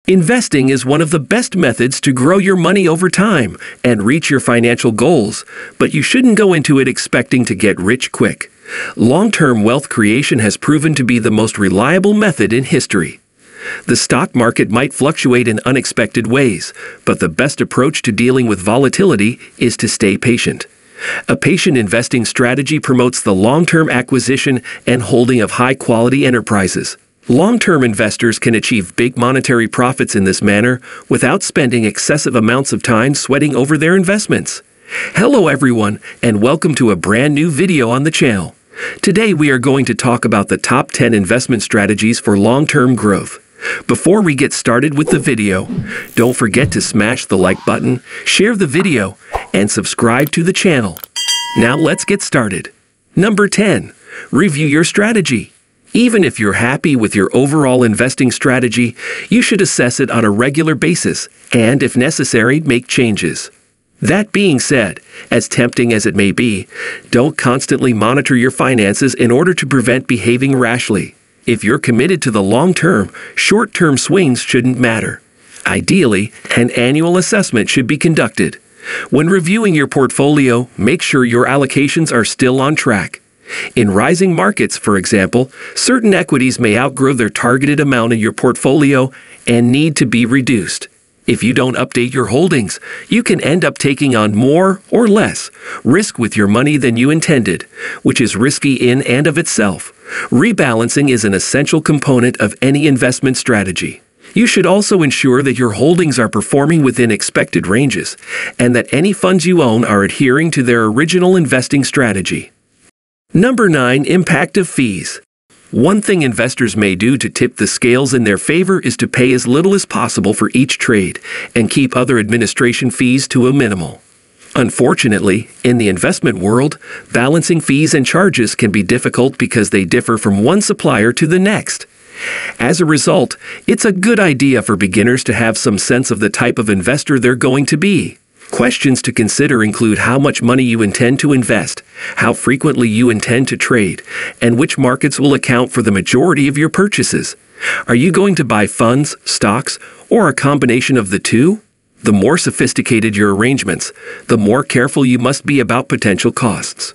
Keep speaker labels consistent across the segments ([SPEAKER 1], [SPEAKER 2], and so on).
[SPEAKER 1] Investing is one of the best methods to grow your money over time and reach your financial goals, but you shouldn't go into it expecting to get rich quick. Long-term wealth creation has proven to be the most reliable method in history. The stock market might fluctuate in unexpected ways, but the best approach to dealing with volatility is to stay patient. A patient investing strategy promotes the long-term acquisition and holding of high-quality enterprises. Long-term investors can achieve big monetary profits in this manner without spending excessive amounts of time sweating over their investments. Hello everyone, and welcome to a brand new video on the channel. Today we are going to talk about the top 10 investment strategies for long-term growth. Before we get started with the video, don't forget to smash the like button, share the video, and subscribe to the channel. Now let's get started. Number 10. Review your strategy. Even if you're happy with your overall investing strategy, you should assess it on a regular basis and, if necessary, make changes. That being said, as tempting as it may be, don't constantly monitor your finances in order to prevent behaving rashly. If you're committed to the long term, short-term swings shouldn't matter. Ideally, an annual assessment should be conducted. When reviewing your portfolio, make sure your allocations are still on track. In rising markets, for example, certain equities may outgrow their targeted amount in your portfolio and need to be reduced. If you don't update your holdings, you can end up taking on more or less risk with your money than you intended, which is risky in and of itself. Rebalancing is an essential component of any investment strategy. You should also ensure that your holdings are performing within expected ranges and that any funds you own are adhering to their original investing strategy. Number 9. Impact of fees. One thing investors may do to tip the scales in their favor is to pay as little as possible for each trade and keep other administration fees to a minimal. Unfortunately, in the investment world, balancing fees and charges can be difficult because they differ from one supplier to the next. As a result, it's a good idea for beginners to have some sense of the type of investor they're going to be. Questions to consider include how much money you intend to invest, how frequently you intend to trade, and which markets will account for the majority of your purchases. Are you going to buy funds, stocks, or a combination of the two? The more sophisticated your arrangements, the more careful you must be about potential costs.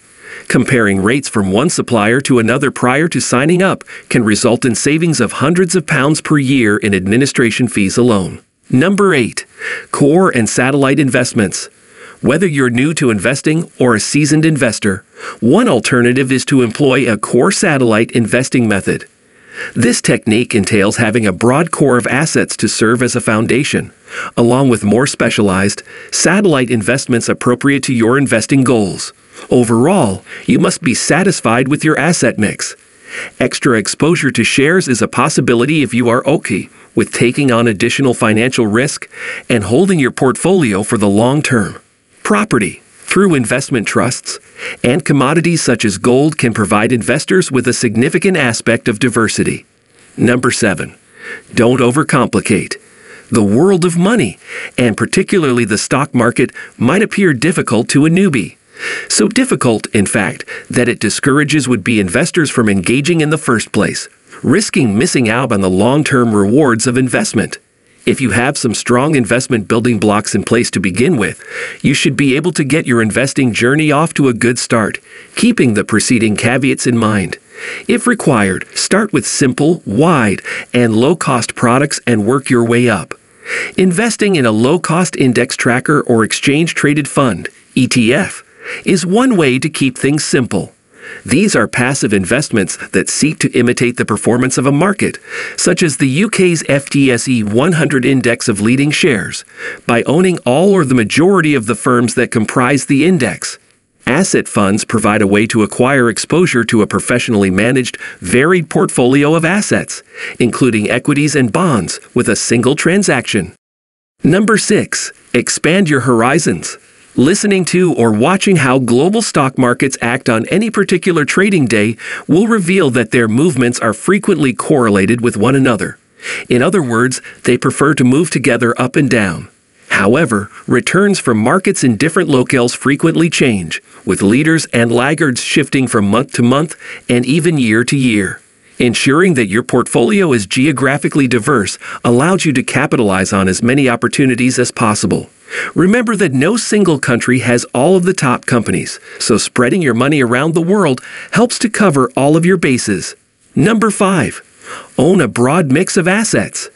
[SPEAKER 1] Comparing rates from one supplier to another prior to signing up can result in savings of hundreds of pounds per year in administration fees alone. Number 8. Core and satellite investments. Whether you're new to investing or a seasoned investor, one alternative is to employ a core satellite investing method. This technique entails having a broad core of assets to serve as a foundation, along with more specialized, satellite investments appropriate to your investing goals. Overall, you must be satisfied with your asset mix. Extra exposure to shares is a possibility if you are okay with taking on additional financial risk and holding your portfolio for the long term. Property, through investment trusts, and commodities such as gold can provide investors with a significant aspect of diversity. Number 7. Don't overcomplicate. The world of money, and particularly the stock market, might appear difficult to a newbie. So difficult, in fact, that it discourages would-be investors from engaging in the first place, risking missing out on the long-term rewards of investment. If you have some strong investment building blocks in place to begin with, you should be able to get your investing journey off to a good start, keeping the preceding caveats in mind. If required, start with simple, wide, and low-cost products and work your way up. Investing in a low-cost index tracker or exchange-traded fund, ETF, is one way to keep things simple. These are passive investments that seek to imitate the performance of a market, such as the UK's FTSE 100 index of leading shares, by owning all or the majority of the firms that comprise the index. Asset funds provide a way to acquire exposure to a professionally managed, varied portfolio of assets, including equities and bonds, with a single transaction. Number 6. Expand your horizons. Listening to or watching how global stock markets act on any particular trading day will reveal that their movements are frequently correlated with one another. In other words, they prefer to move together up and down. However, returns from markets in different locales frequently change, with leaders and laggards shifting from month to month and even year to year. Ensuring that your portfolio is geographically diverse allows you to capitalize on as many opportunities as possible. Remember that no single country has all of the top companies, so spreading your money around the world helps to cover all of your bases. Number 5. Own a broad mix of assets.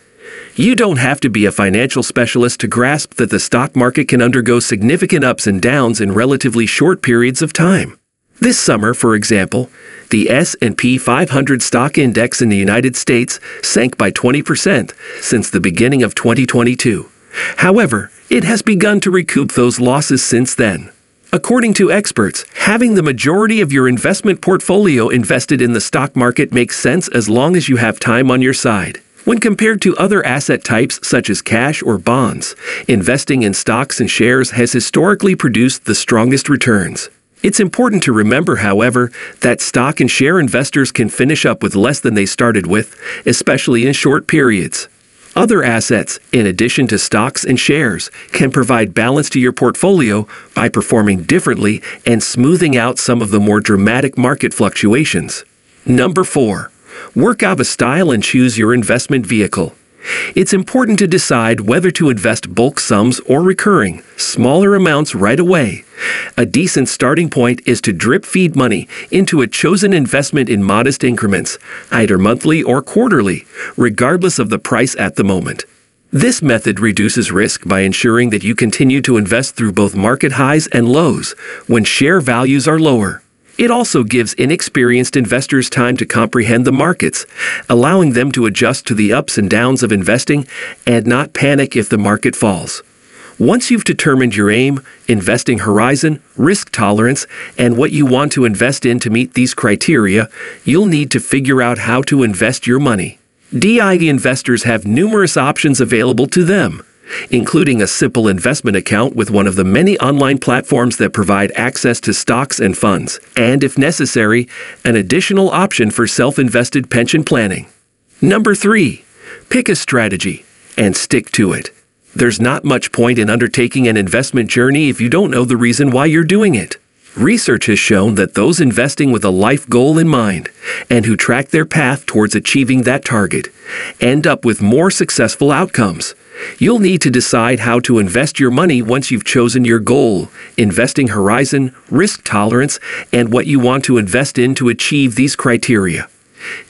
[SPEAKER 1] You don't have to be a financial specialist to grasp that the stock market can undergo significant ups and downs in relatively short periods of time. This summer, for example, the S&P 500 stock index in the United States sank by 20% since the beginning of 2022. However, it has begun to recoup those losses since then. According to experts, having the majority of your investment portfolio invested in the stock market makes sense as long as you have time on your side. When compared to other asset types such as cash or bonds, investing in stocks and shares has historically produced the strongest returns. It's important to remember, however, that stock and share investors can finish up with less than they started with, especially in short periods. Other assets, in addition to stocks and shares, can provide balance to your portfolio by performing differently and smoothing out some of the more dramatic market fluctuations. Number 4. Work out a style and choose your investment vehicle. It's important to decide whether to invest bulk sums or recurring, smaller amounts right away. A decent starting point is to drip feed money into a chosen investment in modest increments, either monthly or quarterly, regardless of the price at the moment. This method reduces risk by ensuring that you continue to invest through both market highs and lows when share values are lower. It also gives inexperienced investors time to comprehend the markets, allowing them to adjust to the ups and downs of investing and not panic if the market falls. Once you've determined your aim, investing horizon, risk tolerance, and what you want to invest in to meet these criteria, you'll need to figure out how to invest your money. DIV investors have numerous options available to them, including a simple investment account with one of the many online platforms that provide access to stocks and funds, and, if necessary, an additional option for self-invested pension planning. Number 3. Pick a strategy and stick to it. There's not much point in undertaking an investment journey if you don't know the reason why you're doing it. Research has shown that those investing with a life goal in mind and who track their path towards achieving that target end up with more successful outcomes. You'll need to decide how to invest your money once you've chosen your goal, investing horizon, risk tolerance, and what you want to invest in to achieve these criteria.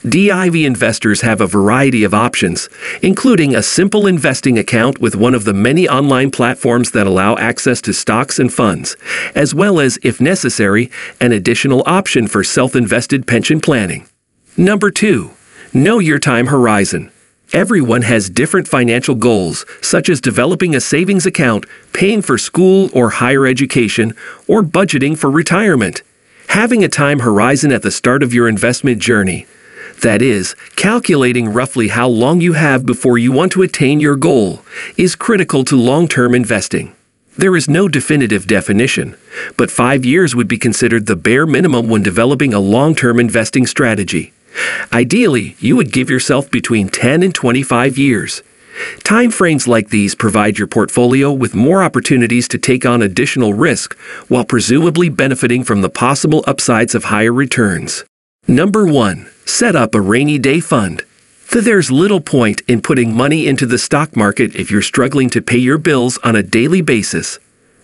[SPEAKER 1] DIV investors have a variety of options, including a simple investing account with one of the many online platforms that allow access to stocks and funds, as well as, if necessary, an additional option for self-invested pension planning. Number 2. Know your time horizon. Everyone has different financial goals, such as developing a savings account, paying for school or higher education, or budgeting for retirement. Having a time horizon at the start of your investment journey, that is, calculating roughly how long you have before you want to attain your goal, is critical to long-term investing. There is no definitive definition, but 5 years would be considered the bare minimum when developing a long-term investing strategy. Ideally, you would give yourself between 10 and 25 years. Time frames like these provide your portfolio with more opportunities to take on additional risk while presumably benefiting from the possible upsides of higher returns. Number 1. Set up a rainy day fund. There's little point in putting money into the stock market if you're struggling to pay your bills on a daily basis.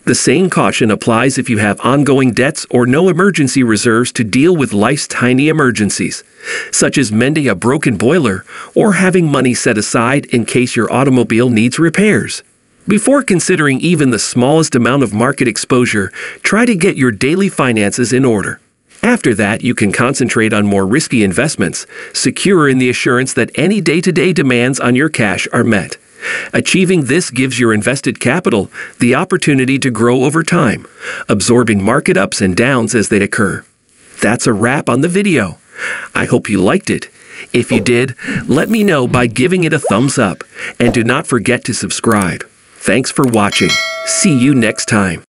[SPEAKER 1] The same caution applies if you have ongoing debts or no emergency reserves to deal with life's tiny emergencies, such as mending a broken boiler or having money set aside in case your automobile needs repairs. Before considering even the smallest amount of market exposure, try to get your daily finances in order. After that, you can concentrate on more risky investments, secure in the assurance that any day-to-day demands on your cash are met. Achieving this gives your invested capital the opportunity to grow over time, absorbing market ups and downs as they occur. That's a wrap on the video. I hope you liked it. If you did, let me know by giving it a thumbs up, and do not forget to subscribe. Thanks for watching. See you next time.